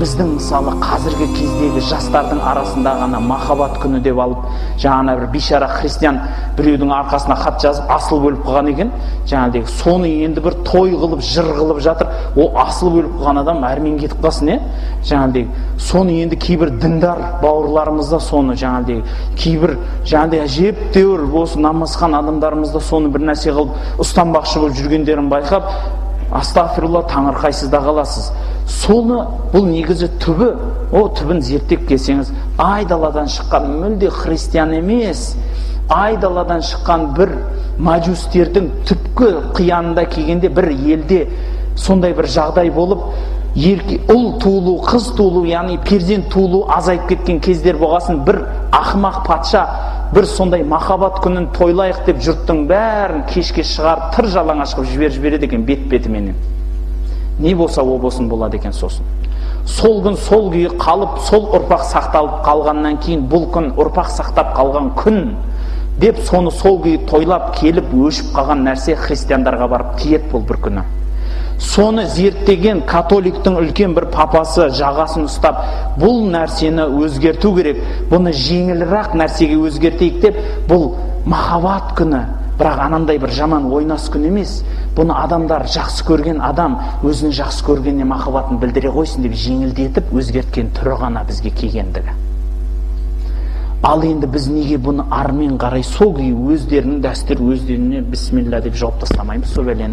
біздің мысалы қазіргі кездегі жастардың арасында ғана махаббат күні деп алып, жаңа бір бейшара христиан біреудің арқасына хат жазып асылып өліп қалған екен. Жаңағыдай соны енді бір той қылып, жыр қылып жатыр. О асылып өліп қалған адам әрмен кетіп қалсын, жаңағыдай соны енді кейбір діндар бауырларымызда соны жаңағыдай кейбір жаңағыдай әжептәуір осы намазхан адамдарымызда соны бір нәрсе қылып ұстанбақшы болып жүргендерін байқап, астағфирулла, таңырқайсыз да қаласыз. Соны бұл негізі түбін зерттеп келсеңіз, айдаладан шыққан мүлде христиан емес, айдаладан шыққан бір мәжустердің түпкі қиянында келгенде бір елде сондай бір жағдай болып, ұл туылу, қыз туылу, яғни перзент туылу азайып кеткен кездер болғасын, бір ақымақ патша бір сондай махаббат күнін тойлайық деп жұрттың бәрін кешке шығарып тыр жалаңаш қылып жібереді екен бет-бетіменен. Не болса о болсын болады екен сосын. Сол күн сол күйі қалып, сол ұрпақ сақталып қалғаннан кейін бұл күн ұрпақ сақтап қалған күн деп соны сол күйі тойлап келіп өшіп қалған нәрсе христиандарға барып тиет бұл бір күні. Соны зерттеген католиктің үлкен бір папасы жағасын ұстап, бұл нәрсені өзгерту керек, бұны жеңілірек нәрсеге өзгертейік деп, бұл махаббат күні, бірақ анандай бір жаман ойнас күн емес, бұны адамдар жақсы көрген адам өзін жақсы көргеніне махаббатын білдіре қойсын деп жеңілдетіп өзгерткен түрі ғана бізге келгендігі. Ал енді біз неге бұны армен қарай сол күйі өздерінің дәстүр өздеріне бисмилля деп жауып тастамаймыз сол бәлені?